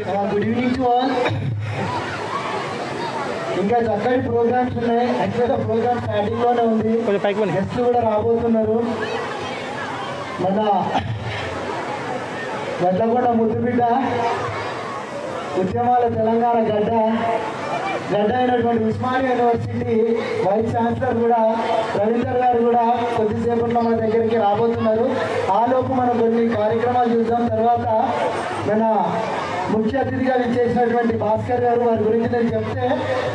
Good evening to all. ఇంకా చక్కటి programmes ఉన్నాయి. యాక్చువల్గా ప్రోగ్రామ్ స్టార్టింగ్లోనే ఉంది. గెస్ట్లు కూడా రాబోతున్నారు. మన గడ్డకొండ ముద్దుబిడ్డ, ఉద్యమాల తెలంగాణ గడ్డ అయినటువంటి ఉస్మానియా యూనివర్సిటీ వైస్ ఛాన్సలర్ కూడా రవీందర్ గారు కూడా కొద్దిసేపట్లో మన దగ్గరికి రాబోతున్నారు. ఆలోపు మనం కొన్ని కార్యక్రమాలు చూద్దాం. తర్వాత మన ముఖ్య అతిథిగా చేసినటువంటి భాస్కర్ గారు, వారి గురించి నేను చెప్తే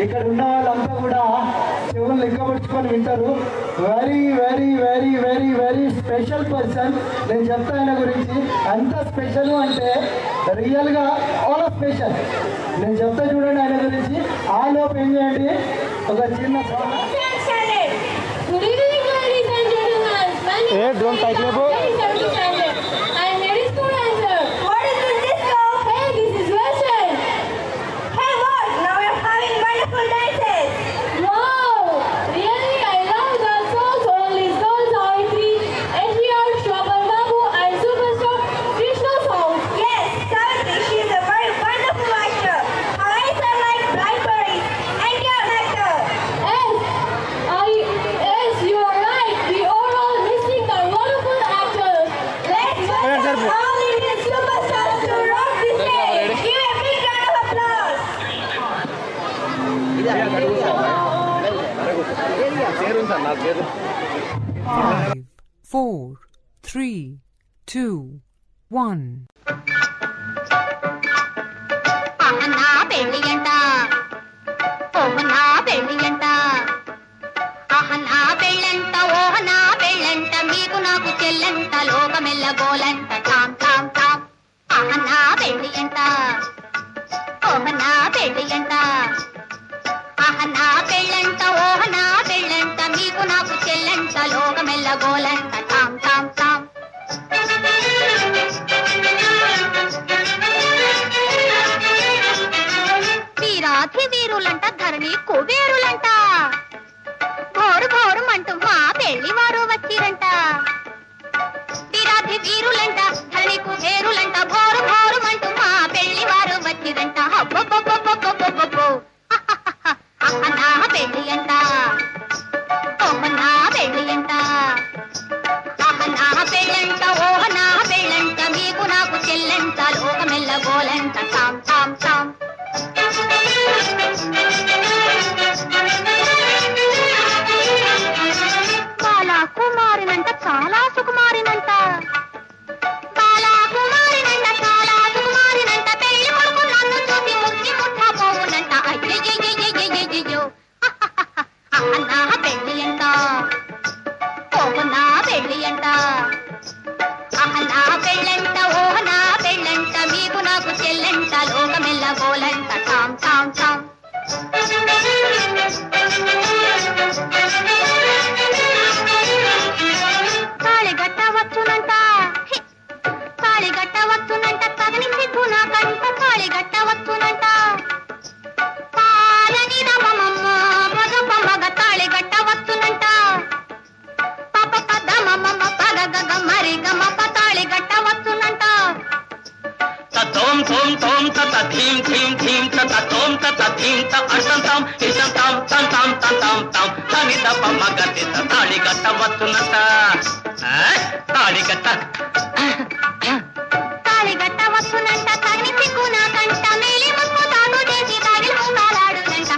ఇక్కడ ఉన్న వాళ్ళంతా కూడా చెవులు లెక్కపరుచుకొని వింటారు. Very very very very very special person. నేను చెప్తా ఆయన గురించి. అంత స్పెషల్ అంటే రియల్గా ఆల్ స్పెషల్. నేను చెప్తా చూడండి ఆయన గురించి. ఆ లోపు ఏం చేయండి, ఒక చిన్న డ్రోన్ పైకి Five, 4, 3, 2, 1. అహనా పెళ్ళియంట, ఓహనా పెళ్ళియంట, అహనా పెళ్ళంట, ఓహనా పెళ్ళంట, మీకు నాకు చెల్లంట, లోకమెల్ల గోలంట, Tom Tom Tom. Ahana పెళ్ళియంట, ఓహనా పెళ్ళియంట, Ahana పెళ్ళంట, ఓహనా పెళ్ళంట, మీకు నాకు చెల్లంట, లోకమెల్ల గోలంట, టామ్ టామ్ టామ్. వీరాధి వీరులంట, ధరణి కుబేరులంట, భోరు భోరుమంటూ మా పెళ్లి వారు వచ్చిరంట. వీరాధి వీరులంట, ధరణి కుబేరులంట, భోరు భోరుమంటూ మా పెళ్లి వారు వచ్చిరంట. హబ్బబ్బబ్బబ్బబ్బబ్బబ్బో. అహనా పెళ్ళియంట, ఓహనా పెళ్ళియంట, అహనా పెళ్ళంట, ఓహనా పెళ్ళంట, మీకు నాకు చెల్లంట, లోకమెల్ల గోలంట, టామ్ టామ్ టామ్. బాలా కుమారినంట, చాలా సుకుమారినంట, బాలా కుమారినంట, చాలా సుకుమారినంట, పెళ్లి కొడుకు నన్ను చూసి ముక్కి ముఠా పోవునంట. అయ్యయ్యయ్యయ్యయ్యయ్యో. అహనా పెళ్ళియంట, ఓహనా పెళ్ళియంట, అహనా పెళ్ళంట, ఓహనా పెళ్ళంట, మీకు నాకు చెల్లంట, లోకమెల్ల గోలంట, టామ్ టామ్ టామ్. తాళిగట్ట వచ్చునంట, తాళిగట్ట వచ్చునంట, తగని సిగ్గు నాకంట, తాళిగట్ట వచ్చునంట, పాలని రమమమ్మ పగప మగ, తాళిగట్ట వచ్చునంట, పప పద మమ్మ పగ గగ మరి గమ, తాళిగట్ట వచ్చునంట. తోం తోం తోం తత ధీం ధీం ధీం తత తోం తత ధీం త అర్థం తాం ఇష్టం తాం తం తాం తం తాం తాం తని తప మగతి తాళిగట్ట వస్తున్నట. తాళిగట్ట తాళిగట్ట వస్తునంట, తగిని సిగ్గు నాకంట, మేలి ముక్కు తాను చేసి తాగి మూలాడునంట.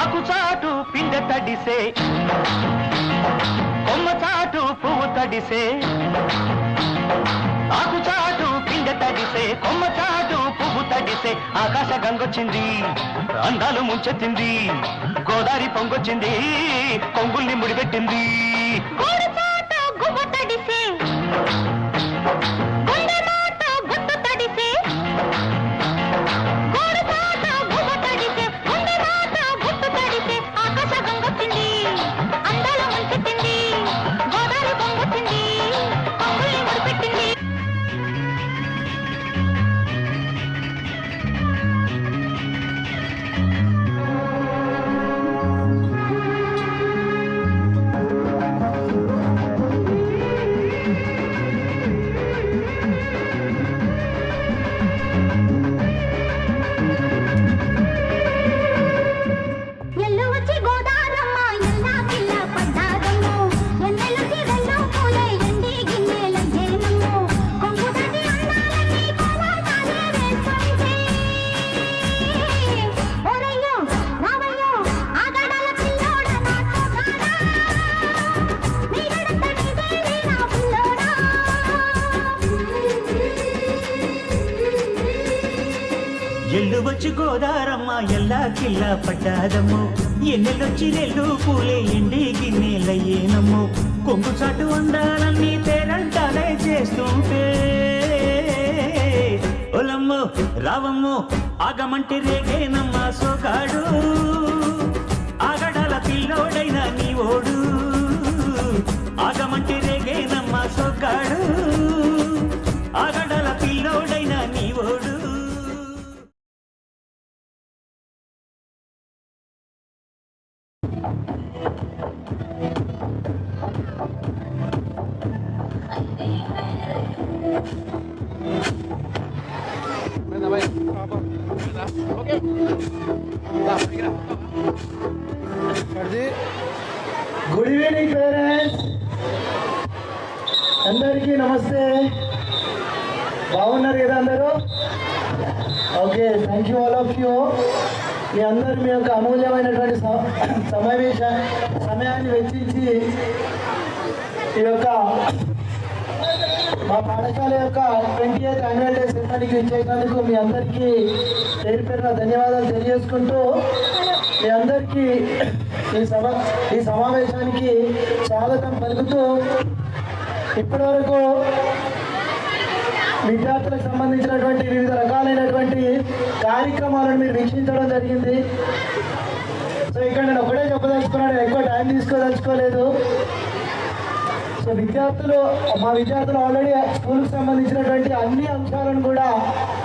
ఆకుచాటు పిండ తడిసే, కొమ్మ చాటు పువ్వు తడిసే, ఆకుచాటు పిండ తడిసే, కొమ్మ చాటు పువ్వు తడిసే, ఆకాశ గంగొచ్చింది, అందాలు ముంచెత్తింది, గోదావరి పొంగొచ్చింది, కొంగుల్ని ముడిపెట్టింది. గువ్వ తడిసే, గుండె మాట గుట్టు తడిసే, గోడు చాట గువ్వ తడిసే, గుండె మాట గుట్టు తడిసే, ఆకాశ గోదారమ్మ ఎల్లా కిల్లా పడ్డాదమ్మో ఎన్నెలొచ్చి నెల్లు పూలే ఎండి గిన్నెలయ్యేనమ్మో కొంగు చాటు అందాలన్నీ తేరంటాలే చేస్తుంటే ఒలమ్మో రావమ్మో ఆగమంటే రేగేనమ్మ సోగాడు ఆగడాల పిల్లోడైనా నీ ఓడు ఆగమంటే రేగేనమ్మ సోగాడు ఆగడాల పిల్లోడైనా నీ ఓడు. గుడ్ ఈవినింగ్ పేరెంట్స్, అందరికీ నమస్తే. బాగున్నారు కదా అందరూ? Okay, thank you all of you. మీ అందరూ మీ యొక్క అమూల్యమైనటువంటి సమయాన్ని వెచ్చించి ఈ యొక్క మా పాఠశాల యొక్క 20th యాన్యువల్ డే సెరమనీకి ఇచ్చేసినందుకు మీ అందరికీ పేరు పేరున ధన్యవాదాలు తెలియజేసుకుంటూ మీ అందరికీ ఈ సమావేశానికి స్వాగతం పలుకుతూ ఇప్పటివరకు విద్యార్థులకు సంబంధించినటువంటి వివిధ రకాలైనటువంటి కార్యక్రమాలను మీరు వీక్షించడం జరిగింది. సో ఇక్కడ నేను ఒకటే చెప్పదలుచుకున్నాను, ఎక్కువ టైం తీసుకోదలుచుకోలేదు. సో మా విద్యార్థులు ఆల్రెడీ స్కూల్కి సంబంధించినటువంటి అన్ని అంశాలను కూడా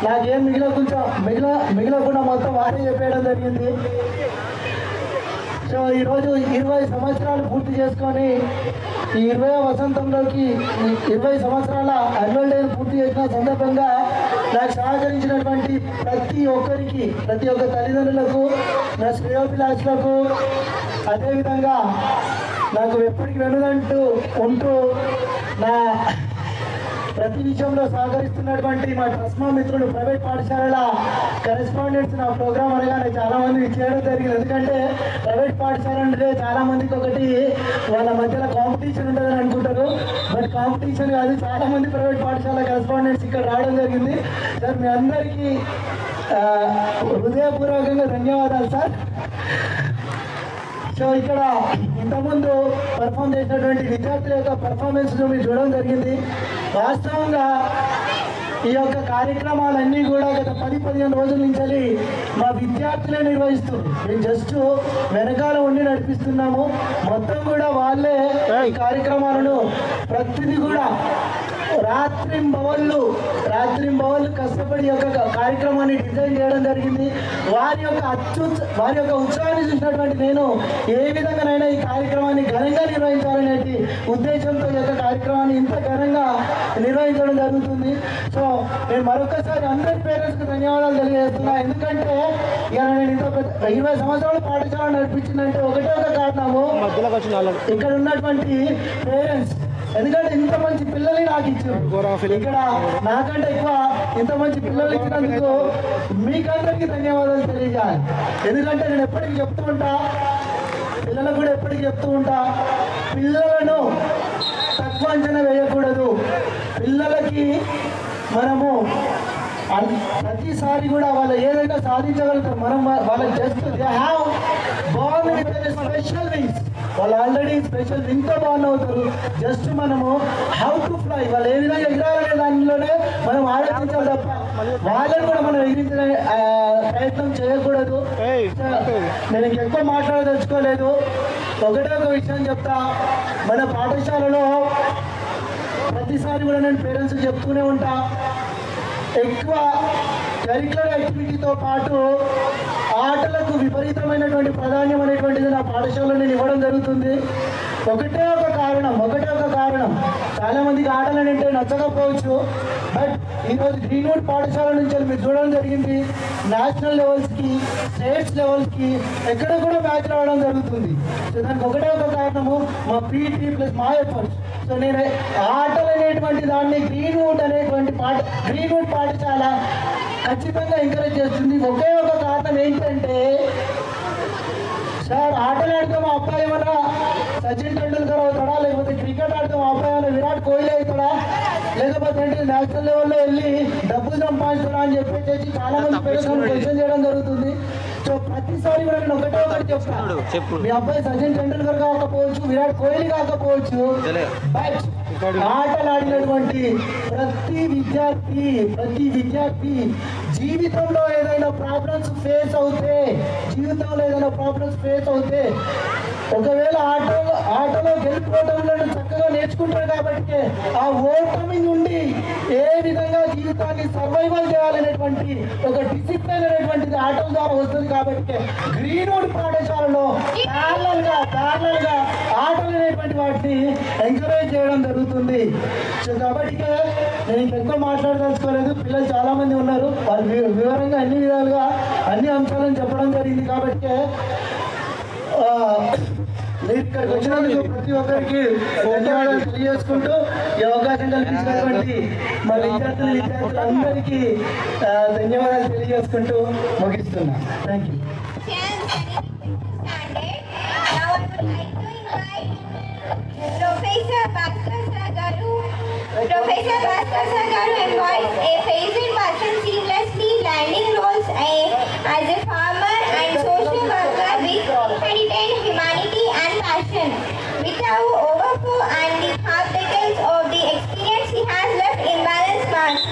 నాకేం మిగిలకుండా మొత్తం వారే చెప్పేయడం జరిగింది. సో ఈరోజు 20 సంవత్సరాలు పూర్తి చేసుకొని ఈ 20వ వసంతంలోకి 20 సంవత్సరాల యాన్యువల్ డే పూర్తి చేసిన సందర్భంగా నాకు సహకరించినటువంటి ప్రతి ఒక్క తల్లిదండ్రులకు, నా శ్రేయోభిలాషులకు, అదేవిధంగా నాకు ఎప్పటికీ వెనుదంటూ ఉంటూ నా ప్రతి విషయంలో సహకరిస్తున్నటువంటి మా ట్రస్మా మిత్రులు, ప్రైవేట్ పాఠశాలల కరెస్పాండెంట్స్ నా ప్రోగ్రామ్ అనగానే చాలామంది చేయడం జరిగింది. ఎందుకంటే ప్రైవేట్ పాఠశాల అంటే చాలామందికి ఒకటి వాళ్ళ మధ్యలో కాంపిటీషన్ ఉంటుందని అనుకుంటారు. బట్ కాంపిటీషన్ కాదు, చాలామంది ప్రైవేట్ పాఠశాల కరెస్పాండెంట్స్ ఇక్కడ రావడం జరిగింది. సార్ మీ అందరికీ హృదయపూర్వకంగా ధన్యవాదాలు సార్. సో ఇక్కడ ఇంతకుముందు పర్ఫామ్ చేసినటువంటి విద్యార్థుల యొక్క పర్ఫార్మెన్స్ మీరు చూడడం జరిగింది. వాస్తవంగా ఈ యొక్క కార్యక్రమాలన్నీ కూడా గత 10-15 రోజుల నుంచి మా విద్యార్థులే నిర్వహిస్తున్నారు. మేము జస్ట్ వెనకాల ఉండి నడిపిస్తున్నాము. మొత్తం కూడా వాళ్ళే ఈ కార్యక్రమాలను ప్రతిదీ కూడా రాత్రింబవళ్ళు కష్టపడి యొక్క కార్యక్రమాన్ని డిజైన్ చేయడం జరిగింది. వారి యొక్క ఉత్సాహాన్ని చూసినటువంటి నేను ఏ విధంగానైనా ఈ కార్యక్రమాన్ని ఘనంగా నిర్వహించాలనే ఉద్దేశంతో ఈ యొక్క కార్యక్రమాన్ని ఇంత ఘనంగా నిర్వహించడం జరుగుతుంది. సో నేను మరొకసారి అందరి పేరెంట్స్కి ధన్యవాదాలు తెలియజేస్తున్నా. ఎందుకంటే ఇక నేను ఇంత 20 సంవత్సరాల పాఠశాల నడిపించిందంటే ఒకటే ఒక కారణము ఇక్కడ ఉన్నటువంటి పేరెంట్స్. ఎందుకంటే ఇంత మంచి పిల్లల్ని నాకు ఇచ్చారు. ఇక్కడ నాకంటే ఎక్కువ ఇంత మంచి పిల్లలు ఇచ్చినందుకు మీకందరికీ ధన్యవాదాలు తెలియజేయాలి. ఎందుకంటే నేను ఎప్పటికీ చెప్తూ ఉంటా, పిల్లలకు కూడా ఎప్పటికీ చెప్తూ ఉంటా, పిల్లలను తక్కువ అంచనా వేయకూడదు. పిల్లలకి మనము ప్రతిసారి కూడా వాళ్ళు ఏదైనా సాధించగలుగుతారు. మనం వాళ్ళకి just they have born with special wings. వాళ్ళు ఆల్రెడీ స్పెషల్ వింగ్తో బార్న్ అవుతారు. జస్ట్ మనము హౌ టు ఫ్లై, వాళ్ళు ఏ విధంగా ఎగరాలనే దానిలోనే మనం ఆలోచించాలి తప్ప వాళ్ళని కూడా మనం ఎగిరించే ప్రయత్నం చేయకూడదు. నేను ఇంకెక్కువ మాట్లాడదలుచుకోలేదు. ఒకటే ఒక విషయం చెప్తా, మన పాఠశాలలో ప్రతిసారి కూడా నేను పేరెంట్స్కి చెప్తూనే ఉంటా, ఎక్కువ కరిక్యులర్ యాక్టివిటీతో పాటు ఆటలకు విపరీతమైనటువంటి ప్రాధాన్యం అనేటువంటిది నా పాఠశాలలో నేను ఇవ్వడం జరుగుతుంది. ఒకటే ఒక కారణం చాలా మందికి ఆటలు అంటే నచ్చకపోవచ్చు. బట్ ఈరోజు గ్రీన్వుడ్ పాఠశాల నుంచి మీరు చూడడం జరిగింది, నేషనల్ లెవెల్స్కి, స్టేట్స్ లెవెల్స్కి ఎక్కడ కూడా మ్యాచ్ రావడం జరుగుతుంది. సో దానికి ఒకటే ఒక కారణము మా పీటీ ప్లస్ మా ఎఫర్ట్స్. సో నేను ఆటలు అనేటువంటి దాన్ని గ్రీన్వుడ్ పాఠశాల ఖచ్చితంగా ఎంకరేజ్ చేస్తుంది. ఒకే ఒక కారణం ఏంటంటే, సార్ ఆటలు ఆడితే మా అబ్బాయి ఏమన్నా సచిన్ టెండూల్కర్ అవుతాడా, లేకపోతే క్రికెట్ ఆడితే మా అబ్బాయి ఏమన్నా విరాట్ కోహ్లీ అవుతాడా, లేకపోతే ఏంటి నేషనల్ లెవెల్లో వెళ్ళి డబ్బులు సంపాదించడం అని చెప్పేసి చాలా మంది పేరెంట్స్ క్వశ్చన్ చేయడం జరుగుతుంది. సో ప్రతిసారి కూడా నేను ఒకటి చెప్తాను, మీ అబ్బాయి సచిన్ టెండూల్కర్ కాకపోవచ్చు, విరాట్ కోహ్లీ కాకపోవచ్చు, బట్ ఆటలు ఆడినటువంటి ప్రతి విద్యార్థి జీవితంలో ఏదైనా ప్రాబ్లమ్స్ ఫేస్ అవుతే ఒకవేళ ఆటలో గెలుపోవటంలో చక్కగా నేర్చుకుంటారు కాబట్టి ఆ ఓటమి నుండి ఏ విధంగా జీవితాన్ని సర్వైవల్ చేయాలనేటువంటి ఒక డిసిప్లిన్ అనేటువంటిది ఆటల ద్వారా వస్తుంది. కాబట్టి గ్రీన్వుడ్ పాఠశాలలో ప్యారలల్ గా ఆటలు అనేటువంటి వాటిని ఎంకరేజ్ చేయడం జరుగుతుంది. సో కాబట్టి నేను ఇంకెక్కువ మాట్లాడదలుచుకోలేదు. పిల్లలు చాలా మంది ఉన్నారు, వాళ్ళు వివరంగా అన్ని విధాలుగా అన్ని అంశాలను చెప్పడం జరిగింది. కాబట్టి మీరు ఇక్కడికి వచ్చినందుకు ప్రతి ఒక్కరికి ధన్యవాదాలు తెలియజేసుకుంటూ ఈ అవకాశం కల్పించినటువంటి మా విద్యార్థులందరికీ ధన్యవాదాలు తెలియజేసుకుంటూ ముగిస్తున్నా. Thank you. Professor Bhaskar Sir Garu embodies a phased person seamlessly blending roles as a farmer and social worker with inherent humanity and passion. Without overflow and the half decades of the experience, he has left imbalanced marks.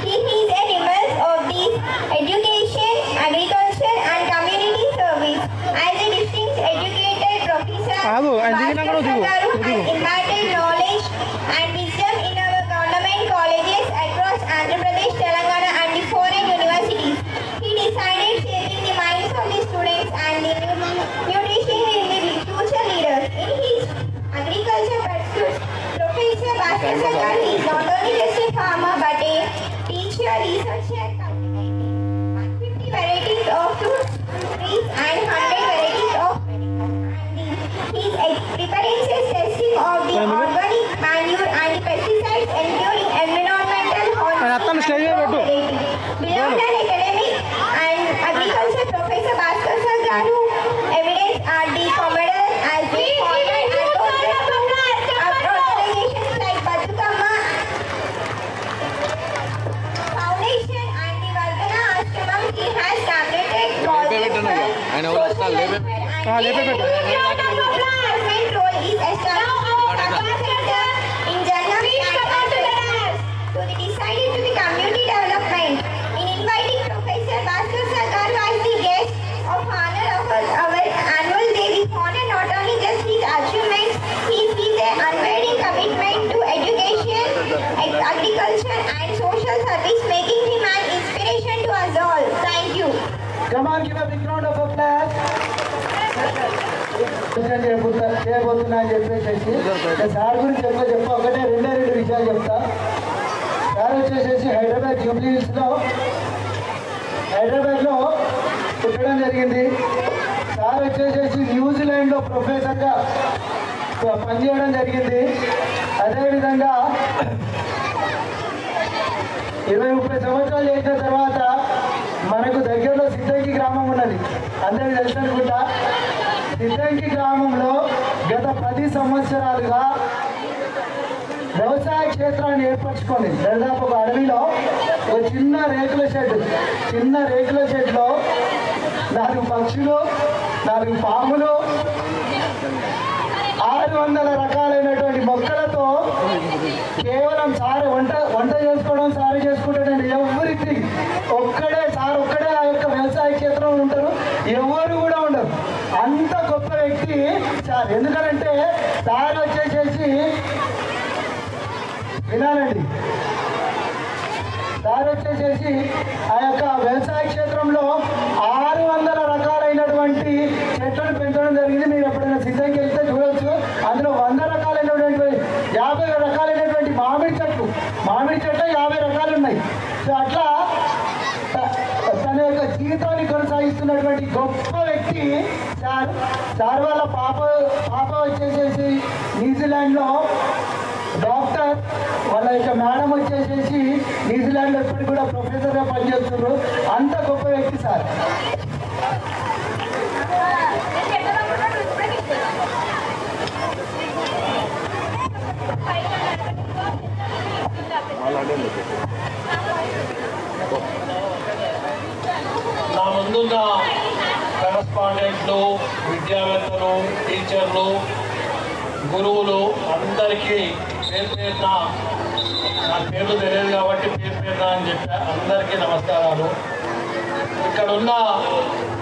He is a immerse of the education, agriculture and community service. As a distinct educated professor, Bhaskar Sir Garu has imparted knowledge and wisdom in our government colleges across Andhra Pradesh, Telangana and the foreign universities. He decided shaping the minds of the students and the nutrition in the future leaders. In his agriculture pursuits, Professor Bhaskar Sir Garu is not only just a farmer but a teacher, researcher, cultivating 150 varieties of fruits, trees and 100 varieties of his preferences testing of the organic manure and pesticides ensuring environmental quality. Beyond an academic and agriculture, Professor Bhaskar Sir Garu evidence are the commodity as the founder and of organizations like Batukamma Foundation and the Vardhana Ashramam. He has completed projects for social welfare role is established in Jannam to the decided to the community development. In inviting Professor Bhaskar Sir Garu as the guest of honor of our annual day, we honor not only just his achievements, his unwavering commitment to education, agriculture and social service, making him an inspiration to us all. Thank you. Come on, give a big round of applause. చేయబోతున్నా అని చెప్పేసి sir గురించి చెప్ప ఒకటే రెండు విషయాలు చెప్తా. Sir వచ్చేసేసి హైదరాబాద్లో పుట్టడం జరిగింది. సార్ వచ్చేసేసి న్యూజిలాండ్లో ప్రొఫెసర్గా పనిచేయడం జరిగింది. అదేవిధంగా 20-30 సంవత్సరాలు చేసిన తర్వాత మనకు దగ్గరలో సిద్ధంకి గ్రామం ఉన్నది, అందరికీ తెలుసు అనుకుంటా. సిద్ధంకి గ్రామంలో గత 10 సంవత్సరాలుగా వ్యవసాయ క్షేత్రాన్ని ఏర్పరచుకొని దాదాపు ఒక అడవిలో ఒక చిన్న రేకుల షెడ్లో 4 పక్షులు, 4 పాములు, 600 రకాలైనటువంటి మొక్కలతో కేవలం సార్ వంట చేసుకోవడం సార్ చేసుకుంటాడండి. ఎవ్రీథింగ్ ఒక్కడే ఆ యొక్క వ్యవసాయ క్షేత్రంలో ఉంటారు, ఎవరు కూడా ఉండరు. అంత గొప్ప వ్యక్తి సార్. ఎందుకంటే సార్ వచ్చేసేసి వినాలండి, సార్ వచ్చేసేసి ఆ యొక్క వ్యవసాయ క్షేత్రంలో 600 రకాలైనటువంటి చెట్లను పెంచడం జరిగింది. మీరు ఎప్పుడైనా సిద్ధంకి వెళ్తే చూడవచ్చు. అందులో 100 రకాలైనటువంటి 50 రకాలైనటువంటి మామిడి చెట్లు 50 రకాలు ఉన్నాయి. సో అట్లా తన యొక్క జీవితాన్ని కొనసాగిస్తున్నటువంటి గొప్ప వ్యక్తి సార్. వాళ్ళ పాప వచ్చేసేసి న్యూజిలాండ్లో డాక్టర్, వాళ్ళ యొక్క మేడం వచ్చేసేసి న్యూజిలాండ్లో ఇప్పటికి కూడా ప్రొఫెసర్గా పనిచేస్తున్నారు. అంత గొప్ప వ్యక్తి సార్. టీచర్లు, గురువులు అందరికీ పేరు పేరున, నా పేర్లు తెలియదు కాబట్టి పేరు పేరున అని చెప్పా, అందరికీ నమస్కారాలు. ఇక్కడ ఉన్న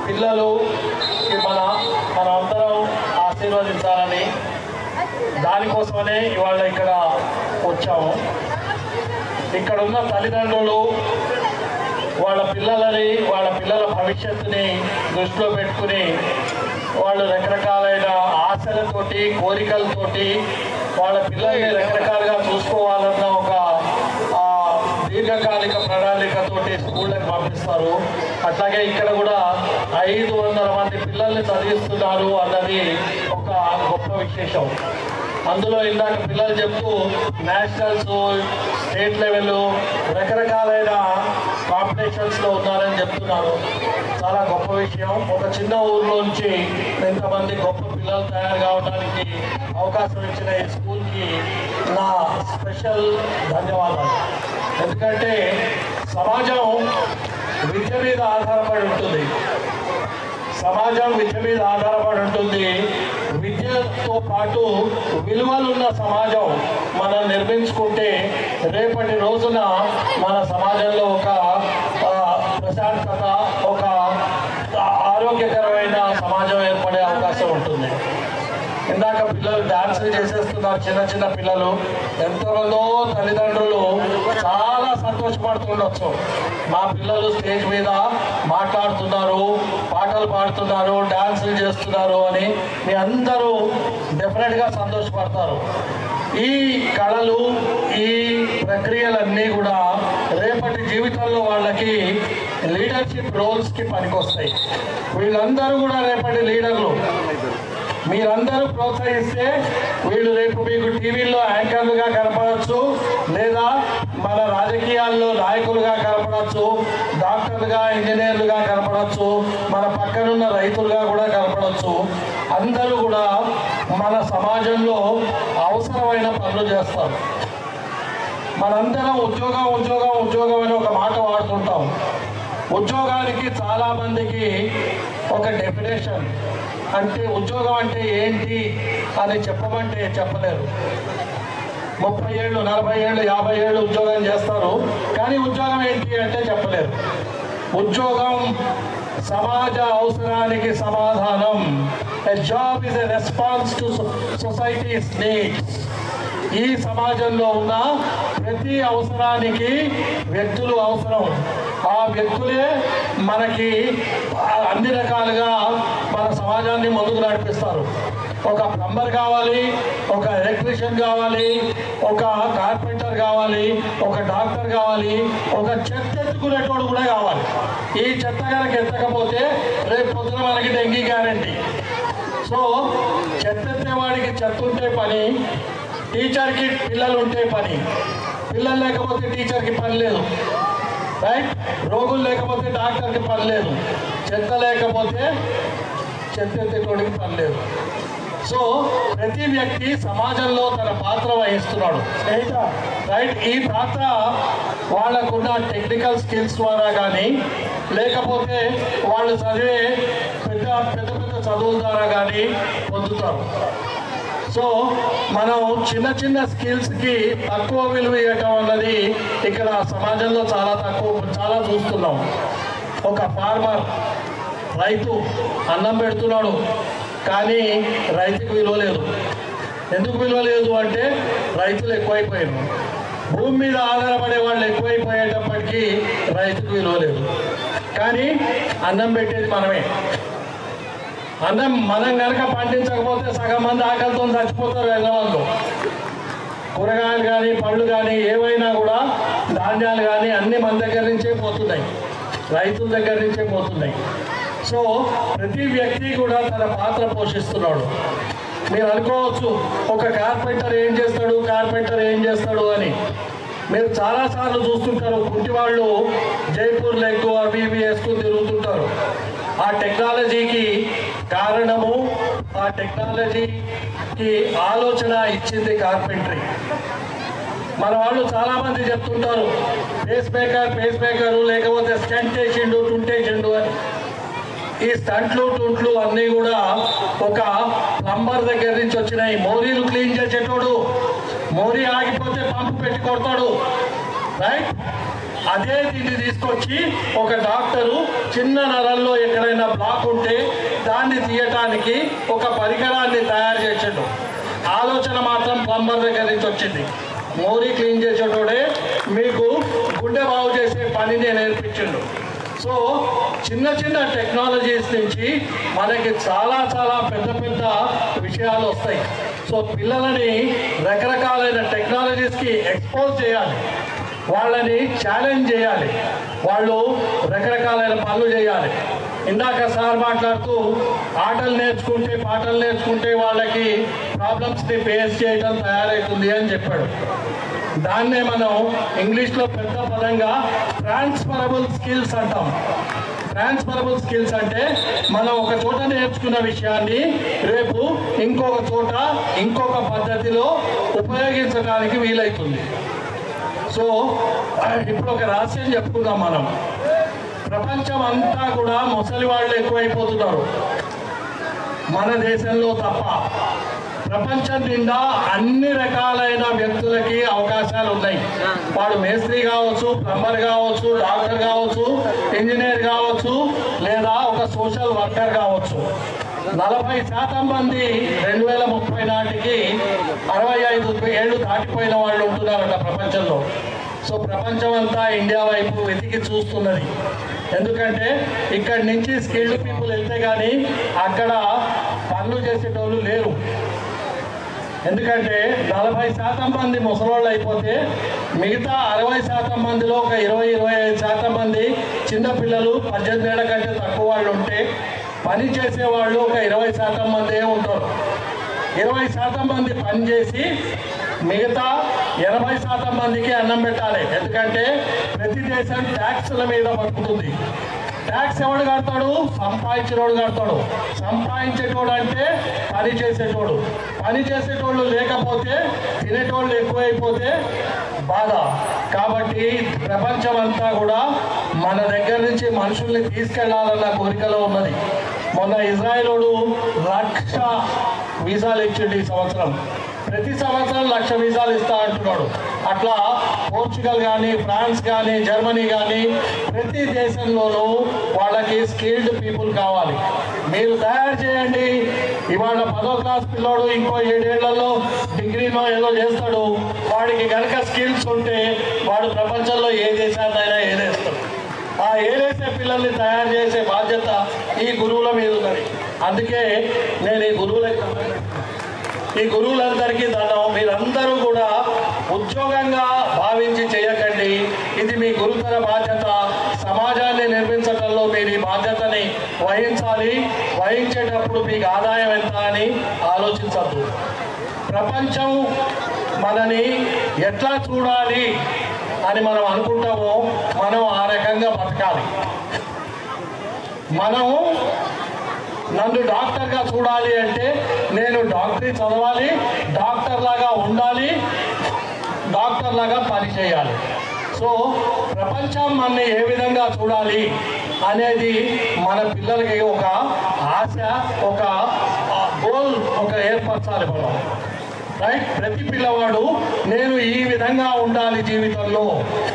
పిల్లలుకి మనమందరం ఆశీర్వదించాలని దానికోసమనే ఇవాళ ఇక్కడ వచ్చాము. ఇక్కడ ఉన్న తల్లిదండ్రులు వాళ్ళ పిల్లల భవిష్యత్తుని దృష్టిలో పెట్టుకుని వాళ్ళు రకరకాలైన ఆశలతోటి, కోరికలతోటి వాళ్ళ పిల్లల్ని రకరకాలుగా చూసుకోవాలన్న ఒక దీర్ఘకాలిక ప్రణాళికతోటి స్కూళ్ళకి పంపిస్తారు. అట్లాగే ఇక్కడ కూడా 500 మంది పిల్లల్ని చదివిస్తున్నారు అన్నది ఒక గొప్ప విశేషం. అందులో ఇందాక పిల్లలు చెప్తూ నేషనల్స్, స్టేట్ లెవెల్ రకరకాలైన కాంపిటీషన్స్లో ఉన్నారని చెప్తున్నారు. చాలా గొప్ప విషయం. ఒక చిన్న ఊర్లోంచి ఇంతమంది గొప్ప పిల్లలు తయారు కావడానికి అవకాశం ఇచ్చిన ఈ స్కూల్కి నా స్పెషల్ ధన్యవాదాలు. ఎందుకంటే సమాజం విద్య మీద ఆధారపడి ఉంటుంది. విద్యతో పాటు విలువలున్న సమాజం మనం నిర్మించుకుంటే రేపటి రోజున మన సమాజంలో ఒక ప్రశాంతత, ఒక ఆరోగ్యకరమైన సమాజం ఏర్పడే అవకాశం ఉంటుంది. ఇందాక పిల్లలు డాన్సులు చేసేస్తున్నారు, చిన్న పిల్లలు. ఎంతమందో తల్లిదండ్రులు చాలా సంతోషపడుతుండొచ్చు. మా పిల్లలు స్టేజ్ మీద మాట్లాడుతున్నారు, పాటలు పాడుతున్నారు, డాన్సులు చేస్తున్నారు అని మీ అందరూ డెఫినెట్గా సంతోషపడతారు. ఈ కళలు, ఈ ప్రక్రియలన్నీ కూడా రేపటి జీవితంలో వాళ్ళకి లీడర్షిప్ రోల్స్కి పనికొస్తాయి. వీళ్ళందరూ కూడా రేపటి లీడర్లు. మీరందరూ ప్రోత్సహిస్తే వీళ్ళు రేపు మీకు టీవీల్లో యాంకర్లుగా కనపడవచ్చు, లేదా మన రాజకీయాల్లో నాయకులుగా కనపడవచ్చు, డాక్టర్లుగా, ఇంజనీర్లుగా కనపడవచ్చు, మన పక్కనున్న రైతులుగా కూడా కనపడవచ్చు. అందరూ కూడా మన సమాజంలో అవసరమైన పనులు చేస్తారు. మనందరం ఉద్యోగం అని ఒక మాట వాడుతుంటాం. ఉద్యోగానికి చాలామందికి ఒక డెఫినేషన్, అంటే ఉద్యోగం అంటే ఏంటి అని చెప్పమంటే చెప్పలేరు. 30 ఏళ్ళు, 40 ఏళ్ళు, 50 ఏళ్ళు ఉద్యోగం చేస్తారు, కానీ ఉద్యోగం ఏంటి అంటే చెప్పలేరు. ఉద్యోగం సమాజ అవసరానికి సమాధానం. ఎ job is a response to societies needs. ఈ సమాజంలో ఉన్న ప్రతి అవసరానికి వ్యక్తులు అవసరం. ఆ వ్యక్తులే మనకి అన్ని రకాలుగా మన సమాజాన్ని ముందుకు నడిపిస్తారు. ఒక ప్లంబర్ కావాలి, ఒక ఎలక్ట్రీషియన్ కావాలి, ఒక కార్పెంటర్ కావాలి, ఒక డాక్టర్ కావాలి, ఒక చెత్త ఎత్తుకునేటోడు కూడా కావాలి. ఈ చెత్త కనుక ఎత్తకపోతే రేపు పొద్దున మనకి డెంగీ గ్యారంటీ. సో చెత్త ఎత్తేవాడికి చెత్త ఉంటే పని, టీచర్కి పిల్లలు ఉంటే పని. పిల్లలు లేకపోతే టీచర్కి పని లేదు, రైట్? రోగులు లేకపోతే డాక్టర్కి పని లేదు, చెత్త లేకపోతే చెత్త ఎత్తేటోడికి పని లేదు. సో ప్రతి వ్యక్తి సమాజంలో తన పాత్ర వహిస్తున్నాడు, రైట్? ఈ పాత్ర వాళ్ళకున్న టెక్నికల్ స్కిల్స్ ద్వారా కానీ, లేకపోతే వాళ్ళు చదివే పెద్ద చదువుల ద్వారా కానీ పొందుతారు. సో మనం చిన్న స్కిల్స్కి తక్కువ విలువ ఇవ్వటం అన్నది ఇక్కడ సమాజంలో చాలా చూస్తున్నాం. ఒక ఫార్మర్, రైతు అన్నం పెడుతున్నాడు, కానీ రైతుకు విలువ లేదు. ఎందుకు విలువ లేదు అంటే రైతులు ఎక్కువైపోయారు. భూమి మీద ఆధారపడే వాళ్ళు ఎక్కువైపోయేటప్పటికీ రైతుకు విలువ లేదు. కానీ అన్నం పెట్టేది మనమే. అన్నం మనం కనుక పండించకపోతే సగం మంది ఆకలితో చచ్చిపోతారు హైదరాబాద్లో. కూరగాయలు కానీ, పళ్ళు కానీ, ఏవైనా కూడా ధాన్యాలు కానీ అన్ని మన దగ్గర నుంచే పోతున్నాయి, రైతుల దగ్గర నుంచే పోతున్నాయి. సో ప్రతి వ్యక్తి కూడా తన పాత్ర పోషిస్తున్నాడు. మీరు అనుకోవచ్చు ఒక కార్పెంటర్ ఏం చేస్తాడు అని. మీరు చాలాసార్లు చూస్తుంటారు, కుంటి వాళ్ళు జైపూర్ లెగ్ అవి ఇవి వేసుకుని తిరుగుతుంటారు. ఆ టెక్నాలజీకి కారణము, ఆ టెక్నాలజీకి ఆలోచన ఇచ్చింది కార్పెంటరీ. మన వాళ్ళు చాలామంది చెప్తుంటారు పేస్ మేకరు, లేకపోతే స్టంట్ వేసిండు, టుంటేసిండు అని. ఈ స్టంట్లు టుంట్లు అన్నీ కూడా ఒక ప్లంబర్ దగ్గర నుంచి వచ్చినాయి. మోరీలు క్లీన్ చేసేటోడు మోరీ ఆగిపోతే పంపు పెట్టి కొడతాడు, రైట్? అదే దీన్ని తీసుకొచ్చి ఒక డాక్టరు చిన్న నరాల్లో ఎక్కడైనా బ్లాక్ ఉంటే దాన్ని తీయటానికి ఒక పరికరాన్ని తయారు చేసాడు. ఆలోచన మాత్రం ప్లంబర్ దగ్గర నుంచి వచ్చింది. మోరీ క్లీన్ చేసేటోడే మీకు గుండె బాగు చేసే పనిని నేర్పించిండు. సో చిన్న చిన్న టెక్నాలజీస్ నుంచి మనకి చాలా చాలా పెద్ద పెద్ద విషయాలు వస్తాయి. సో పిల్లలని రకరకాలైన టెక్నాలజీస్కి ఎక్స్పోజ్ చేయాలి, వాళ్ళని ఛాలెంజ్ చేయాలి, వాళ్ళు రకరకాలైన పనులు చేయాలి. ఇందాక సార్ మాట్లాడుతూ ఆటలు నేర్చుకుంటే పాటలు నేర్చుకుంటే వాళ్ళకి ప్రాబ్లమ్స్ని ఫేస్ చేయడం తయారవుతుంది అని చెప్పాడు. దాన్నే మనం ఇంగ్లీష్లో పెద్ద పదంగా ట్రాన్స్ఫరబుల్ స్కిల్స్ అంటాం. ట్రాన్స్ఫరబుల్ స్కిల్స్ అంటే మనం ఒక చోట నేర్చుకున్న విషయాన్ని రేపు ఇంకొక చోట ఇంకొక పద్ధతిలో ఉపయోగించడానికి వీలవుతుంది. సో ఇప్పుడు ఒక రహస్యం చెప్పుకుందాం. మనం ప్రపంచం అంతా కూడా ముసలి వాళ్ళు ఎక్కువైపోతున్నారు, మన దేశంలో తప్ప. ప్రపంచం నిండా అన్ని రకాలైన వ్యక్తులకి అవకాశాలు ఉన్నాయి. వాడు మేస్త్రి కావచ్చు, ప్లంబర్ కావచ్చు, డాక్టర్ కావచ్చు, ఇంజనీర్ కావచ్చు, లేదా ఒక సోషల్ వర్కర్ కావచ్చు. 40% మంది 2030 నాటికి 65 ఏళ్ళు దాటిపోయిన వాళ్ళు ఉంటున్నారట ప్రపంచంలో. సో ప్రపంచం అంతా ఇండియా వైపు వెతికి చూస్తున్నది. ఎందుకంటే ఇక్కడి నుంచి స్కిల్డ్ పీపుల్ వెళ్తే కానీ అక్కడ పనులు చేసేటోళ్ళు లేరు. ఎందుకంటే 40% మంది ముసలోళ్ళు అయిపోతే మిగతా 60% మందిలో ఒక 20-25% మంది చిన్నపిల్లలు 18 ఏళ్ల కంటే తక్కువ వాళ్ళు ఉంటే పని చేసేవాళ్ళు ఒక 20% మందే ఉంటారు. 20% మంది పని చేసి మిగతా 80% మందికి అన్నం పెట్టాలి. ఎందుకంటే ప్రతి దేశం ట్యాక్స్ల మీద బతుకుతుంది. ట్యాక్స్ ఎవడు కడతాడు? సంపాదించేటోడు కడతాడు. సంపాదించేటోడు అంటే పని చేసేటోడు. పని చేసేటోళ్ళు లేకపోతే తినేటోళ్ళు ఎక్కువైపోతే బాధ. కాబట్టి ప్రపంచం అంతా కూడా మన దగ్గర నుంచి మనుషుల్ని తీసుకెళ్లాలన్న కోరికలో ఉన్నది. మొన్న ఇజ్రాయెలోడు 1,00,000 వీసాలు ఇచ్చిండు ఈ సంవత్సరం. ప్రతి సంవత్సరం 1,00,000 వీసాలు ఇస్తా అంటున్నాడు. అట్లా పోర్చుగల్ కానీ, ఫ్రాన్స్ కానీ, జర్మనీ కానీ ప్రతి దేశంలోనూ వాళ్ళకి స్కిల్డ్ పీపుల్ కావాలి. మీరు తయారు చేయండి. ఇవాళ 10వ క్లాస్ పిల్లోడు ఇంకో 7 ఏళ్లలో డిగ్రీలో ఏదో చేస్తాడు. వాడికి కనుక స్కిల్స్ ఉంటే వాడు ప్రపంచంలో ఏ దేశాన్నైనా ఏదేస్తాడు. ఆ ఏదేసే పిల్లల్ని తయారు చేసే బాధ్యత ఈ గురువుల మీద ఉన్నది. అందుకే నేను ఈ గురువులందరికీ దండం. మీరందరూ కూడా ఉద్యోగంగా భావించి చేయకండి. ఇది మీ గురుతర బాధ్యత. సమాజాన్ని నిర్మించడంలో మీరు ఈ బాధ్యతని వహించాలి. వహించేటప్పుడు మీకు ఆదాయం ఎంత అని ఆలోచించద్దు. ప్రపంచం మనని ఎట్లా చూడాలి అని మనం అనుకుంటామో మనం ఆ రకంగా బతకాలి. మనం నన్ను డాక్టర్గా చూడాలి అంటే నేను డాక్టరీ చదవాలి, డాక్టర్ లాగా ఉండాలి, డాక్టర్ లాగా పని చేయాలి. సో ప్రపంచం మనని ఏ విధంగా చూడాలి అనేది మన పిల్లలకి ఒక ఆశ, ఒక గోల్ ఒక ఏర్పరచాలి మనం, రైట్? ప్రతి పిల్లవాడు నేను ఈ విధంగా ఉండాలి జీవితంలో,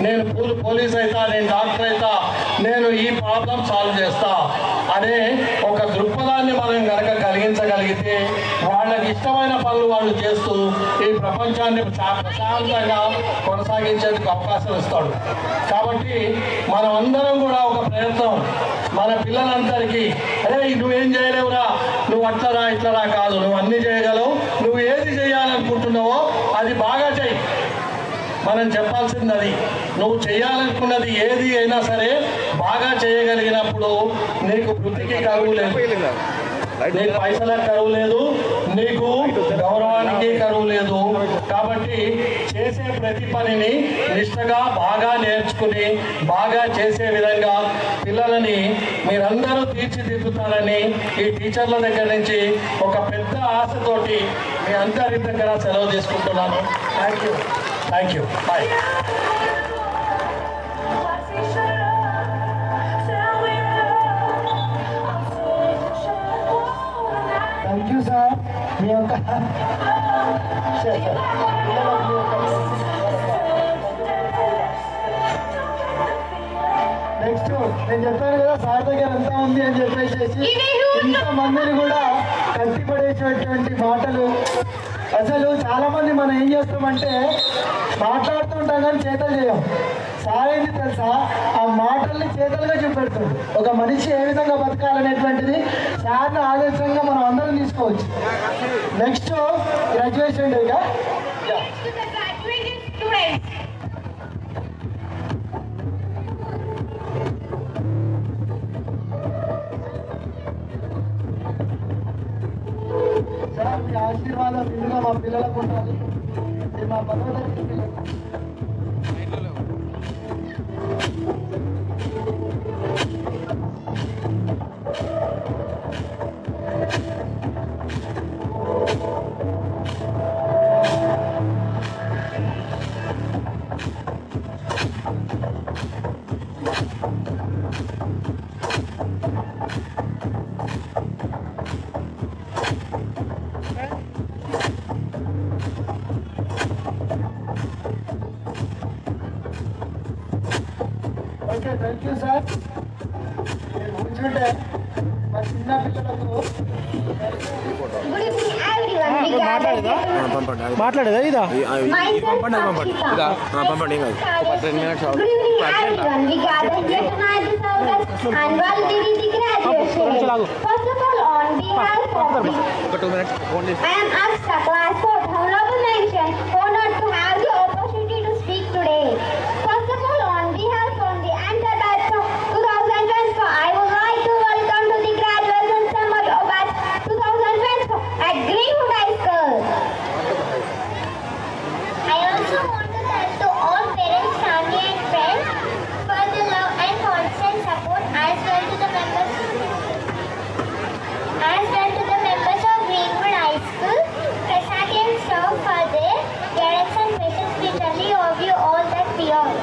నేను పోలీస్ అవుతా, నేను డాక్టర్ అవుతా, నేను ఈ ప్రాబ్లం సాల్వ్ చేస్తా అనే ఒక దృక్పథాన్ని మనం కనుక కలిగించగలిగితే వాళ్ళకి ఇష్టమైన పనులు వాళ్ళు చేస్తూ ఈ ప్రపంచాన్ని ప్రశాంతంగా కొనసాగించేందుకు అవకాశం ఇస్తాడు. కాబట్టి మనం అందరం కూడా ఒక ప్రయత్నం మన పిల్లలందరికీ, అరే నువ్వేం చేయలేవురా, నువ్వు అట్లరా ఇట్లరా కాదు, నువ్వు అన్ని చేయగలవు, నువ్వు ఏది చేయాలనుకుంటున్నావో అది బాగా చెయ్యి. మనం చెప్పాల్సింది అది. నువ్వు చేయాలనుకున్నది ఏది అయినా సరే బాగా చేయగలిగినప్పుడు నీకు వృత్తికి కరువు లేదు, నీకు పైసలకు కరువు లేదు, నీకు గౌరవానికి కరువు లేదు. కాబట్టి చేసే ప్రతి పనిని నిష్ఠగా బాగా నేర్చుకుని బాగా చేసే విధంగా పిల్లలని మీరందరూ తీర్చిదిద్దుతారని ఈ టీచర్ల దగ్గర నుంచి ఒక పెద్ద ఆశతోటి మీ అందరి దగ్గర సెలవు తీసుకుంటున్నాను. Thank you. Bye. Tell me love, I'm మీ యొక్క నెక్స్ట్ నేను చెప్పాను కదా సార్ దగ్గర ఎంత ఉంది అని చెప్పేసి ఇంతమందిని కూడా కట్టిపడేసేటువంటి మాటలు. అసలు చాలా మంది మనం ఏం చేస్తామంటే మాట్లాడుతుంటాం కానీ చేతలు చేయం. సార్ ఏంటి తెలుసా, ఆ మాటల్ని చేతలుగా చూపెడుతుంది. ఒక మనిషి ఏ విధంగా బతకాలనేటువంటిది సార్ని ఆదర్శంగా మనం అందరం తీసుకోవచ్చు. నెక్స్ట్ గ్రాడ్యుయేషన్ డేగా సార్ మీ ఆశీర్వాదం నిండుగా మా పిల్లలకు ఉండాలి. మీరు మా పదవి పిల్లలు. Okay, thank you sir. మీరు కూర్చుంటే మా చిన్న పిల్లలకు మాట్లాడేదా ఇదా పంపండి. First of all, on behalf of the I am Aksha, class 4, honorable mention, honored to have the opportunity to speak today. First of all, on behalf of the entire batch of 2024, I would like to welcome to the graduation ceremony of batch 2024 at Greenwood High School. I also want to thank to all parents, family and friends for the love and constant support, as well to the members of Greenwood High School, faculty and staff for their guidance and patience. We truly owe you all that we are.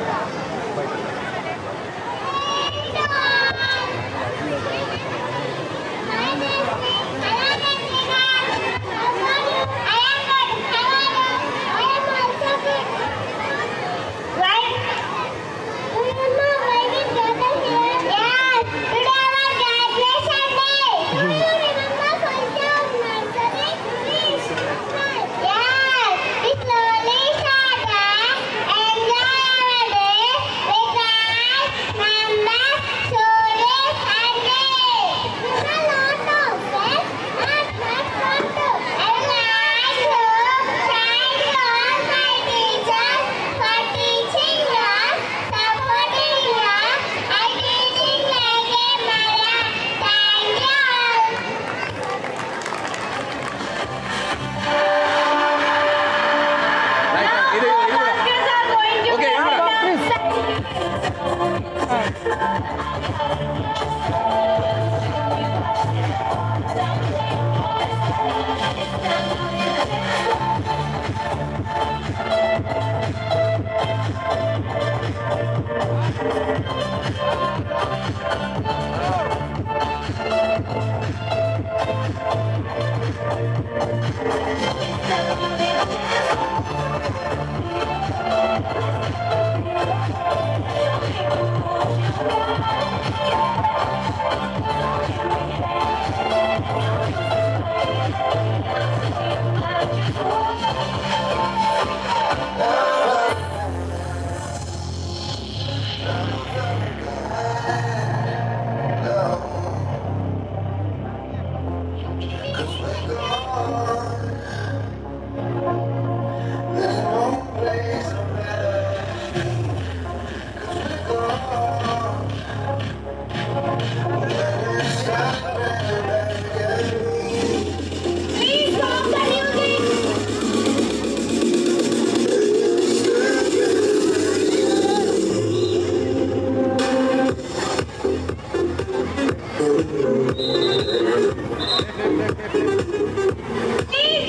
Please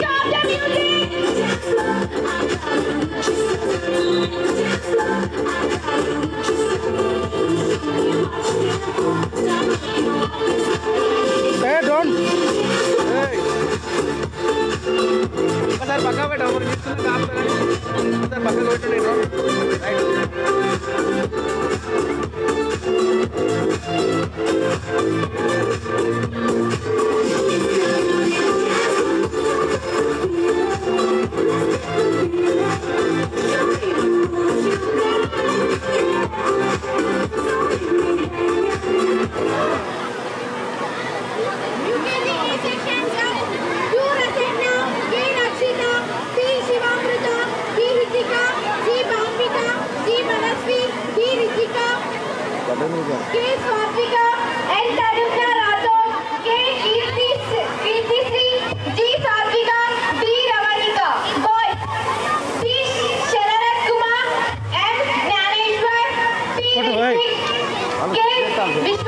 ఒకసారి పక్క పెట్ట ఒకసారి పక్కకు పెట్టండి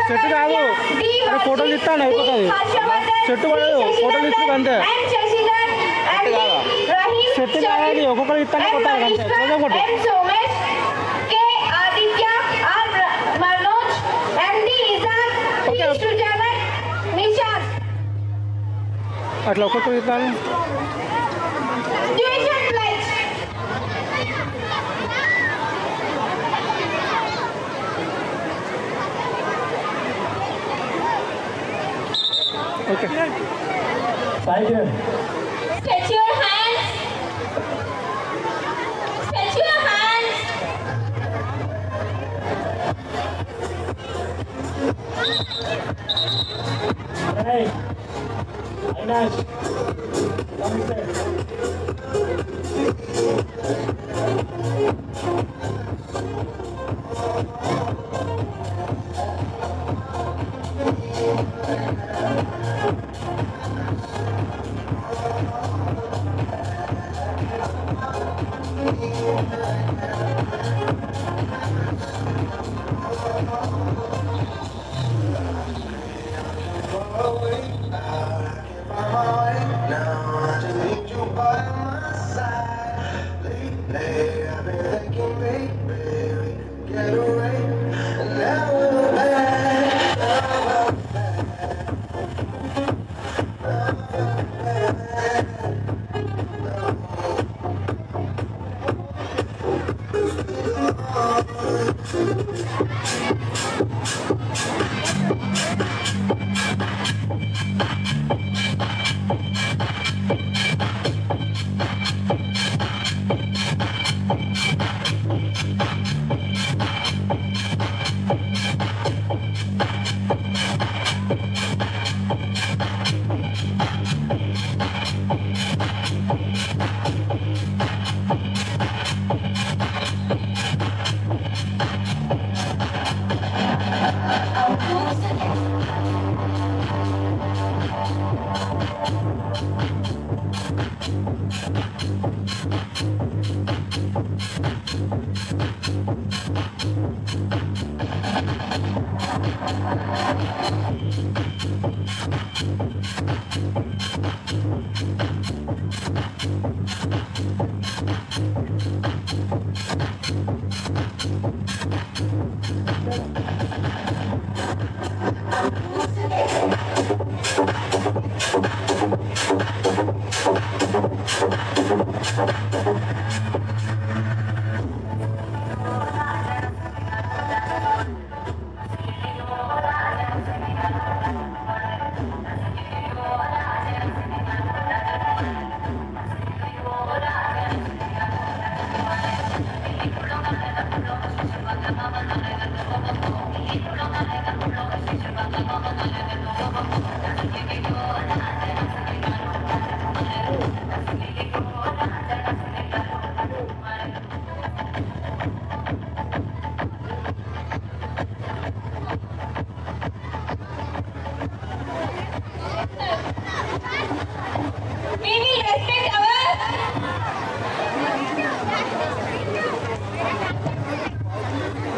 చెట్టు కాదు ఫోటోలు ఇస్తాను అయిపోతుంది చెట్టు పడదు ఫోటోలు ఇస్తుంది అంతే చెట్టు కాదు ఒక్కొక్కరు ఇస్తాను కొట్టాలి అంతే కొట్టు అట్లా ఒక్కొక్కరు ఇస్తాను okay Stretch your hands. Stretch your hands. Hey, Ainash, come here.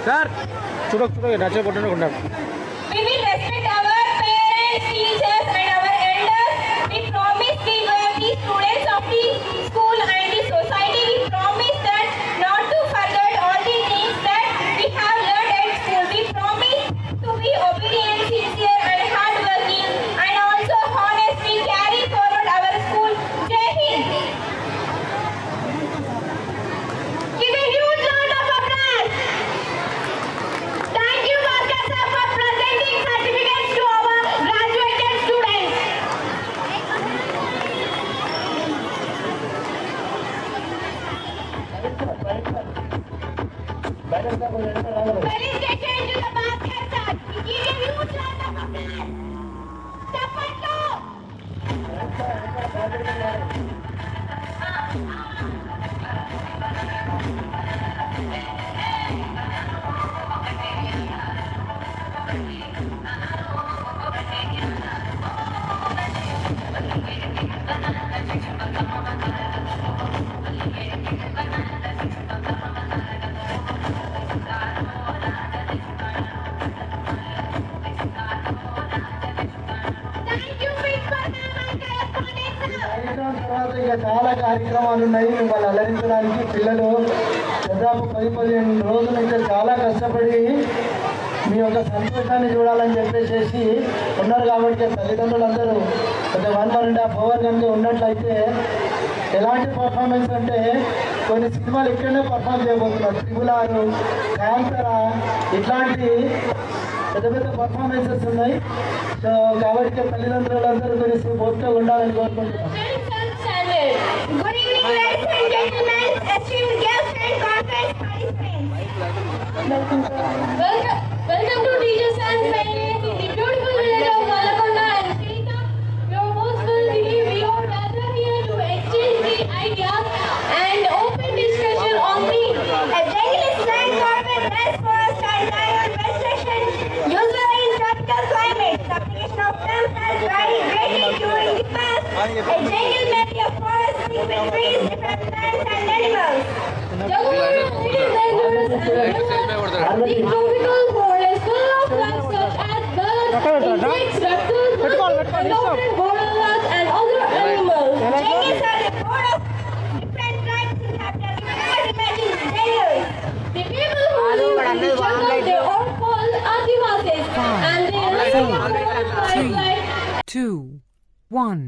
Sir చూడక నచ్చ కొట్టుకుంటాం. We will respect our parents, teachers and our elders. We promise we will be students of the school and the society. We promise that not to forget all the things that we have learned at school. We promise to be obedient, sincere and hardworking and also honest. We carry forward our school. Jai Hind. Please get into the basket, sir. We give you huge round of applause. Chapatlo. Thank you, principal ma'am and correspondent sir. కార్యక్రమం తర్వాత ఇంకా చాలా కార్యక్రమాలు ఉన్నాయి మిమ్మల్ని అలరించడానికి. పిల్లలు దాదాపు 10-15 రోజులు ఇంకా చాలా కష్టపడి మీ యొక్క సంతోషాన్ని చూడాలని చెప్పేసి ఉన్నారు. కాబట్టి తల్లిదండ్రులందరూ ఒక 1.5 అవర్ కనుక ఉన్నట్లయితే ఎలాంటి పర్ఫార్మెన్స్ అంటే కొన్ని సినిమాలు ఇక్కడనే పర్ఫామ్ చేయబోతున్నారు. త్రిబులారు, కాంతరా ఇట్లాంటి పెద్ద పెద్ద పర్ఫార్మెన్సెస్ ఉన్నాయి. సో కాబట్టి తల్లిదండ్రులందరూ కొంచెం ఓపికగా ఉండాలని కోరుకుంటున్నాం. Standard. Good evening, ladies and gentlemen, esteemed guests and conference participants. Welcome to teachers and parents in the beautiful village of Malakonda and Srita. Your most willingly, we are gathered here to exchange the ideas and open discussion on the Jangalis land carbon gas forest and diamond vegetation usually in tropical climates. The application of them has varied greatly during the past. A jungle may be a forest with trees, different plants and animals. Jungle is dangerous and the tropical forest full of life such as birds, insects, reptiles, monkeys, elephants, gorillas and other animals. Jungles are a board of different tribes inhabited. You cannot imagine jungles. The people who live in the jungle, they are called Adivasis and they live in like 2, 1.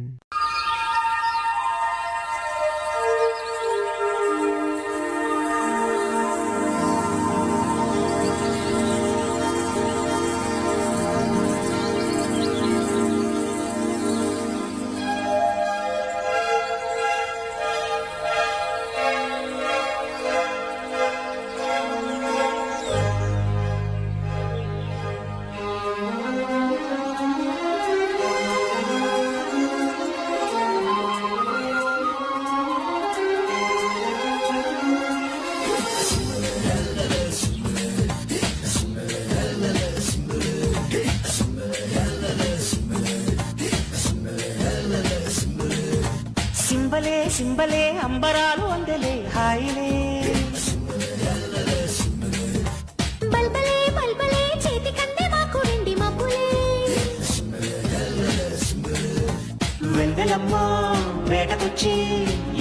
సింబలే సింబలే అంబరాలు అందలే హాయిలే బల్బలే బల్బలే చేతి కందే మాకు వెండి మబ్బులే వెందలమ్మ వేటకొచ్చి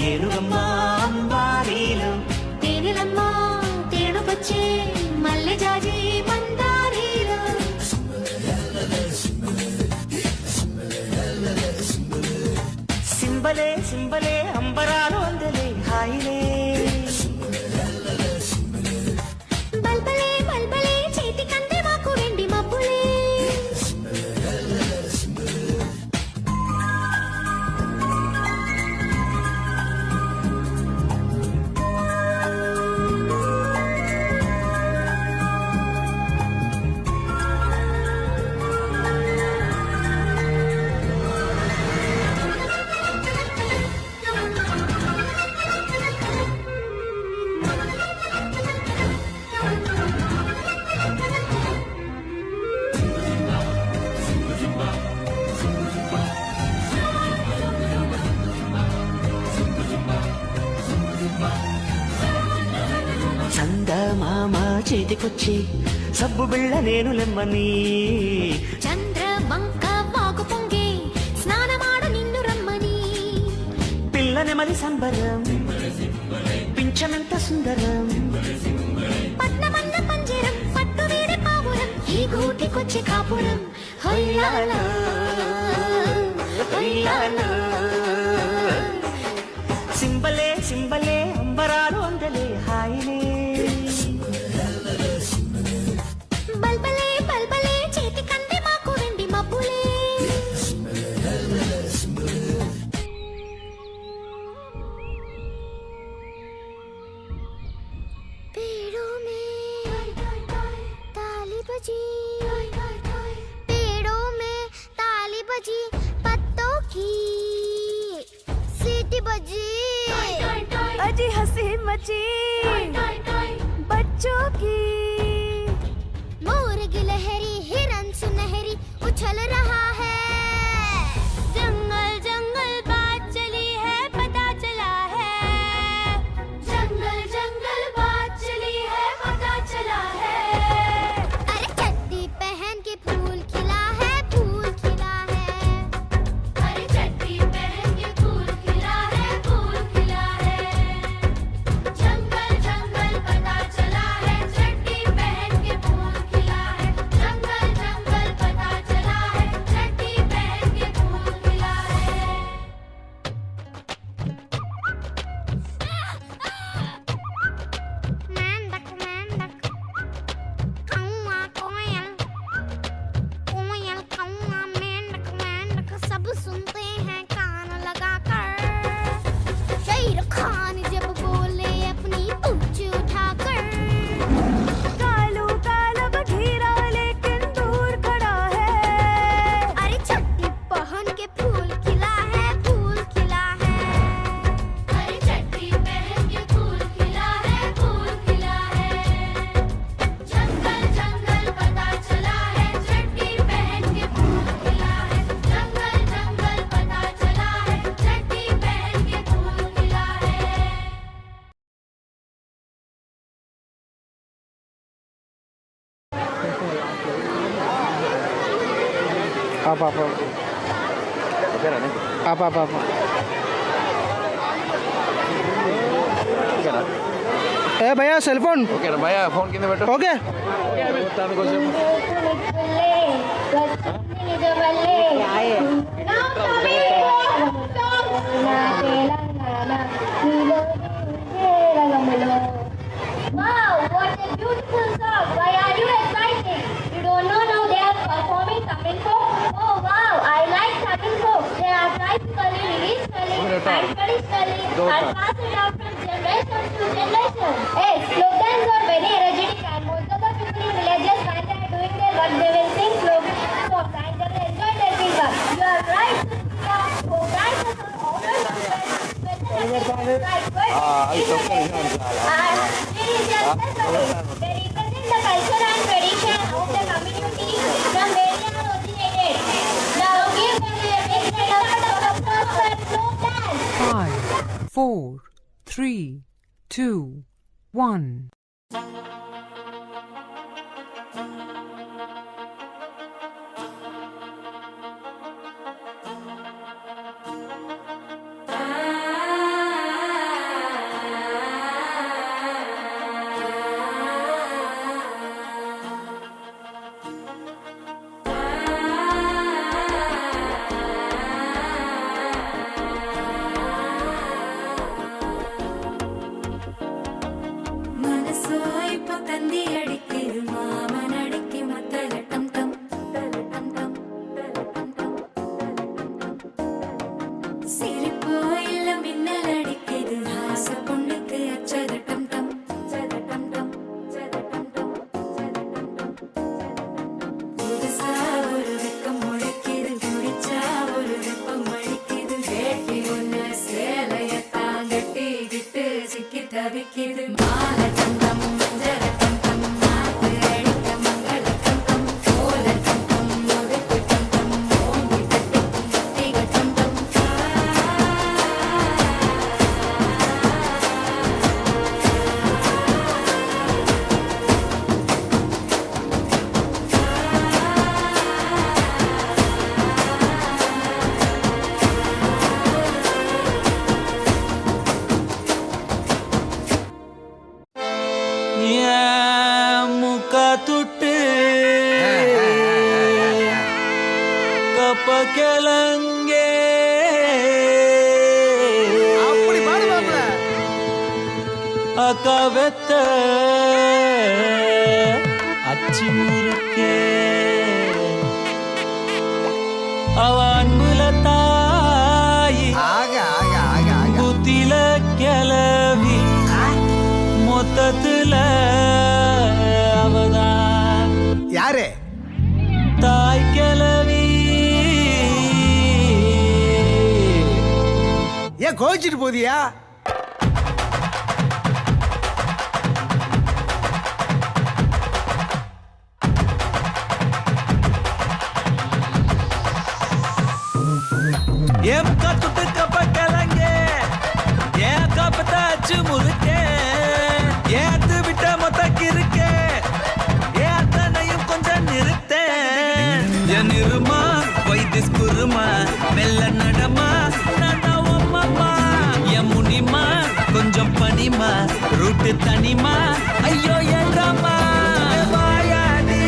ఏనుగమ్మ అంబారీలు తేనెలమ్మ తేనుకొచ్చే మల్లె జాజి మందారీలు సింబలే సింబలే అంబరాలు అందలే హాయిలే బల్బలే బల్బలే చేతి కందే మాకు వెండి మబ్బులే చందమామ చేతికొచ్చి సబ్బు బిళ్ళ నేను లెమ్మని చంద్ర వంక వాగు పొంగే స్నానమాడ నిన్ను రమ్మని పిల్ల నెమలి సంబరం పింఛమెంత సుందరం పట్నమన్న పంజరం పట్టు వీడి పావురం ఈ గూటికొచ్చి కాపురం హొయ్యాలో ఉయ్యాలో. సింబలే సింబలే అంబరాలు అందలే హాయిలే బల్బలే బల్బలే చేతి కందే మాకు వెండి మబ్బులే सजी हंसी मची बच्चों की मोर गिलहरी हिरन सुनहरी उछल रहा है जंगल जंगल बात चली है पता चला है जंगल जंगल बात चली है पता चला है अरे चड्डी पहन के फूल खिला है अरे चड्डी पहन के फूल खिला है जंगल जंगल पता चला है चड्डी पहन के फूल खिला है जंगल जंगल पता चला है चड्डी पहन के फूल खिला है मेंढक मेंढक कौआ कोयल कोयल कौआ मेंढक मेंढक सब सुनते हैं कान लगाकर शेर खान जब बोले अपनी पूंछ उठाकर कालू काला बघीरा लेकिन दूर खड़ा है अरे चड्डी पहन के फूल खिला है अरे चड्डी पहन के फूल खिला है जंगल जंगल पता चला है चड्डी पहन के फूल खिला है जंगल जंगल पता चला है चड्डी पहन के फूल खिला है आप ए भैया सेल फोन ఓకే భయ్యా ఫోన్ కింద పెట్టు okay Wow, what a beautiful song. Why are you excited? You don't know now they are performing Tamil folk? Oh wow, I like Tamil folk. They are tribally, religiously, and traditionally and passed down from generation to generation. Yes, slogans are very energetic and most of the people in villages when they are doing their work they will sing songs and they will enjoy their fieldwork. You are right, Cynthia. So dancers are always they represent the culture and tradition of the community from where they are originated. Now give them a big round of applause for folk dance. 5, 4, 3, 2, 1. அகவெத்த அச்சி முறுக்கே அவன் முலத்தாயி புத்தில கிளவி மொத்தத்துல அவதான் யாரு தாய் கிளவி ஏன் கோவிச்சிட்டு போதியா M கத்துட்டு கப்ப கலங்கே ஏன் கப்பத்தாச்சு முழுக்கே ஏத்து விட்ட மொத்தக்கு இருக்கே ஏன் அத்தனையும் கொஞ்சம் நிறுத்தேன் என் இருமா வைத்திஸ் குருமா மெல்ல நடமா நடவம்மா என் முனிமா கொஞ்சம் பனிமா ரூட்டு தனிமா ஐயோ என்றம்மா வாயாடி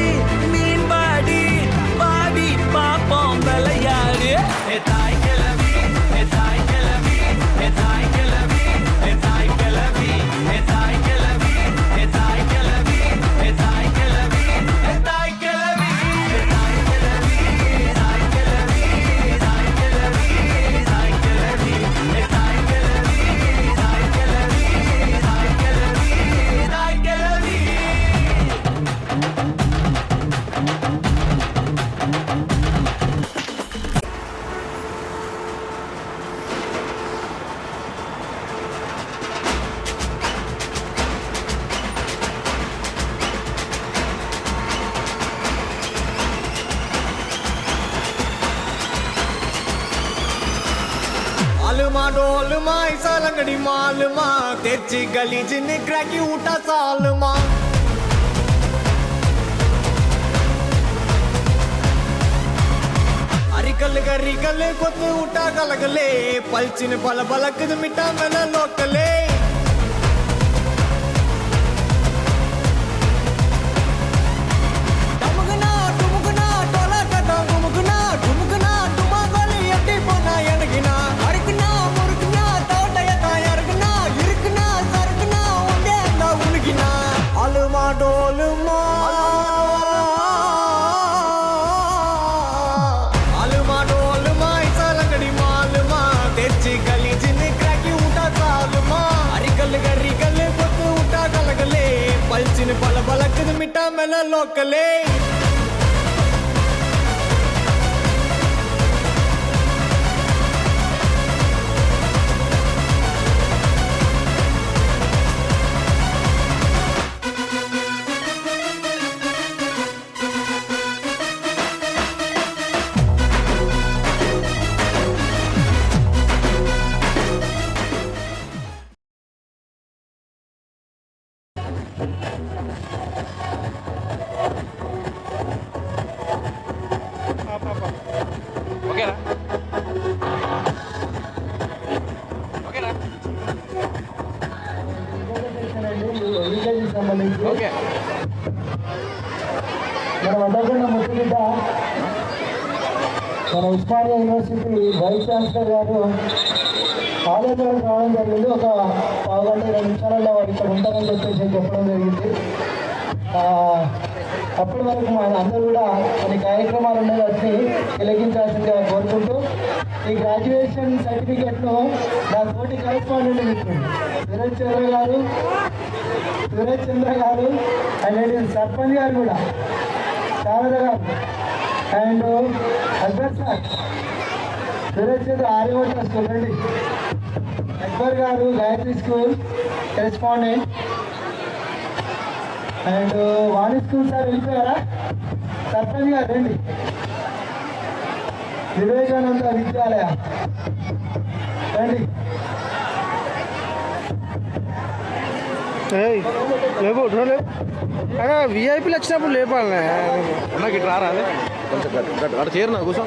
மீன் பாடி பாடி பாப்போம் விளையாடு தாய் கிளவி தாய் கிளவி தாய் கிளவி தாய் கிளவி தாய் கிளவி தாய் கிளவி தாய் கிளவி தாய் கிளவி தாய் கிளவி தாய் கிளவி தாய் கிளவி தாய் கிளவி தாய் கிளவி தாய் கிளவி தாய் கிளவி தாய் கிளவி आलमा डोलमा ऐसा लंगड़ी मालमा तेची गली जिन्हें क्रैकी उठा सालमा अरिकल गरिकल कोत उठा कलगले पलचिन पल बलक मिटा मन लोकले टमगना टुमगना टोला कटा घुमगना घुमगना टुमा गली अड्डी पोना यनगिना अरकना मुरकना तोटयता यरगना इरकना सरकना उंडे अंदा उलगिना अलमा डोलमा अलमा डोलमा ऐसा लंगड़ी मालमा तेची गली जिन क्रैकी उठा सालमा अरिकल गरिकल कोत उठा कलगले पलचिन पल बलक मिटा मेला लोकले సంబంధించి మన వద్దకున్న ముఖ్యమంత్రి మన ఉస్మానియా యూనివర్సిటీ వైస్ ఛాన్సలర్ గారు ఆలోచనకు రావడం జరిగింది. ఒక పావుగంట 20 నిమిషాలలో వారు ఇక్కడ ఉంటారని చెప్పేసి చెప్పడం జరిగింది. అప్పటి వరకు మన అందరూ కూడా కొన్ని కార్యక్రమాలు ఉన్నాయి, వాటిని తిలకించాల్సిందిగా కోరుకుంటూ ఈ గ్రాడ్యుయేషన్ సర్టిఫికేట్ను నా తోటి కరెస్పాండెంట్ మిత్రుడు సురేష్ చంద్ర గారు అండ్ సర్పంచ్ గారు కూడా శారద గారు and Akbar sir Suresh Chandra Aryabhata student Akbar గారు Gayatri school correspondent and Vani school sir వెళ్ళిపోయారా? సర్పంచ్ గారు రండి. వివేకానంద విద్యాలయ రండి. లేవు విఐపీలు వచ్చినప్పుడు లేపాలి నాకు ఇటు రారా అదే కొంచెం అక్కడ చేరు నా కూర్చో.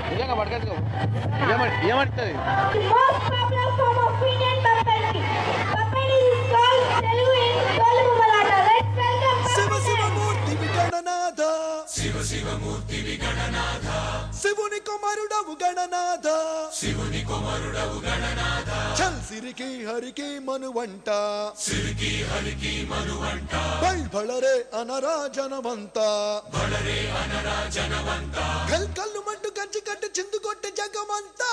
నిజంగా పట్టుకోవచ్చు ఏమంటుంది Most popular form of Indian puppetry. Puppetry is called Telugu in Telugu Malata. Let's welcome Sivamurthy విగణనాథ శివుని కుమారుడవు గణనాథ చల్ సిరికి హరికి మనువంట బళరే అనరా జనవంత కల్కల్లు మంటు కంచి కట్టు చిందు కొట్టే జగమంతా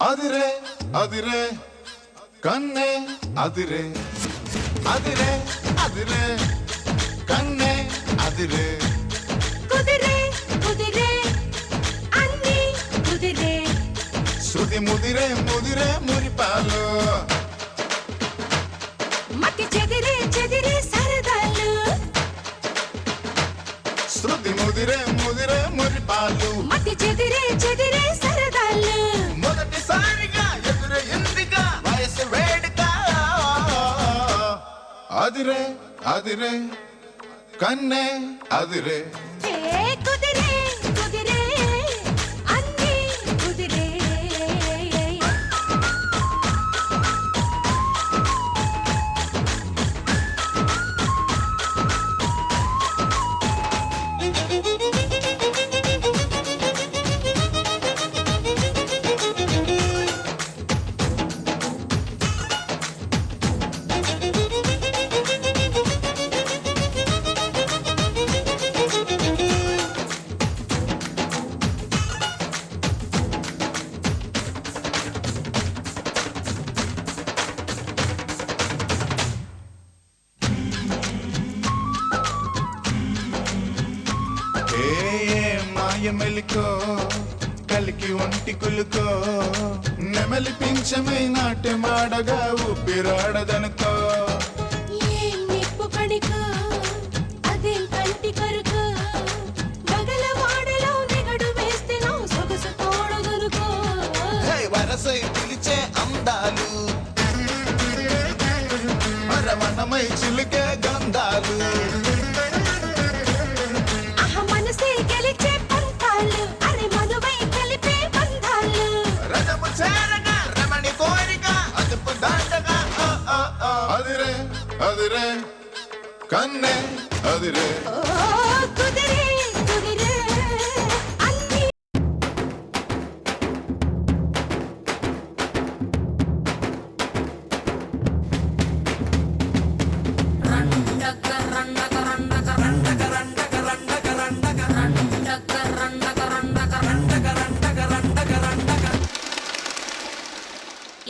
అదిరే అదిరే కన్నే అదిరే అదిరే అదిరే కన్నే అదిరే కుదిరే కుదిరే అన్ని కుదిరే శృతి ముదిరే ముదిరే మురిపాలు మతి చెదిరే చెదిరే సరదాలు శృతి ముదిరే ముదిరే మురిపాలు మతి చెదిరే చెదిరే సరదాలు మొదటిసారిగా ఎదురే ఇందిగా వయసు వేడుక అదిరే అదిరే కన్నే అదిరే ఏ కుదిరే కుదిరే అన్ని కుదిరే మెలికో కలికి ఒంటి కులుకో నెమలి పింఛమై నాట్యమాడగా ఊపిరాడదనుకో ఏం నిప్పు కణికో అదేం కంటి కరుకో బగల వాడలో నిగడు వేస్తే నా సొగసు తోడదనుకో వరసై పిలిచే అందాలు మరమణమై చిలుకే గంధాలు అదిరే అదిరే కన్నే అదిరే కుదిరే కుదిరే అన్ని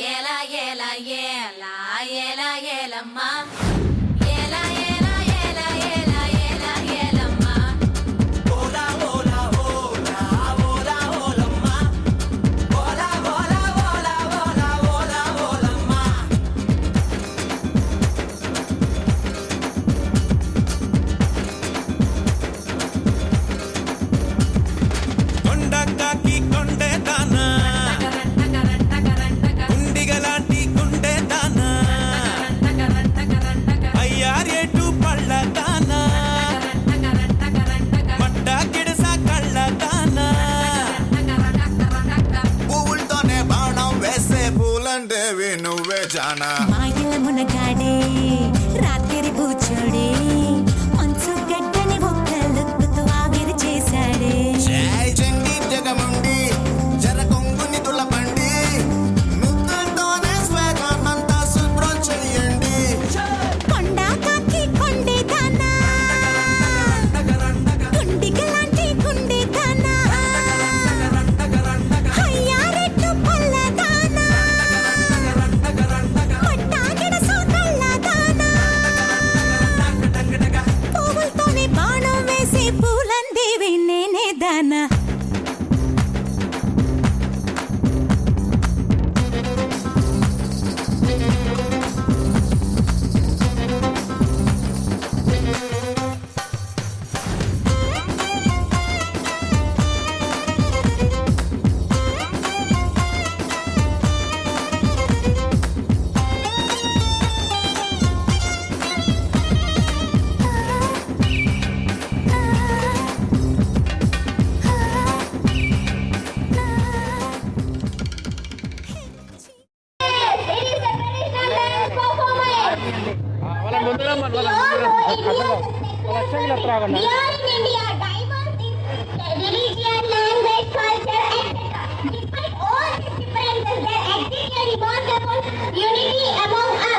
ఏలా ఏలా ఏలా ఏలా ఏలమ్మా ఏలా ఏలా ఏలా ఏలా ఏలా ఏలమ్మా ఓలా ఓలా ఓలా ఓలా ఓలమ్మా ఓలా ఓలా ఓలా ఓలా ఓలా ఓలమ్మా కొండకాకి కొండే దానా గుండిగలాంటి గుండె దానా అయ్యారేటు పళ్ళ దానా మట్ట గిడస కళ్ళ దానా పువ్వులతోనే బాణం వేసే పూలంటేవి నువ్వే జానా మాయల మునగాడే రాత్రి కూర్చోడే మంచు గడ్డని ఒక్క లుక్కుతో ఆవిరి చేశాడే జై చండి జగముండి జర కొంగుని తులపండి ముక్కలతోనే స్వేగమంతా శుభ్రం చెయ్యండి కొండా కాకి కొండే దానా గుండిగలాంటి గుండె దానా అయ్యారెట్టు పళ్ళ దానా పట్టాగిడ సోకళ్ళ దానా We are in India, diverse in religion, language, culture, etc. Despite all these differences, there exists a remarkable unity among us.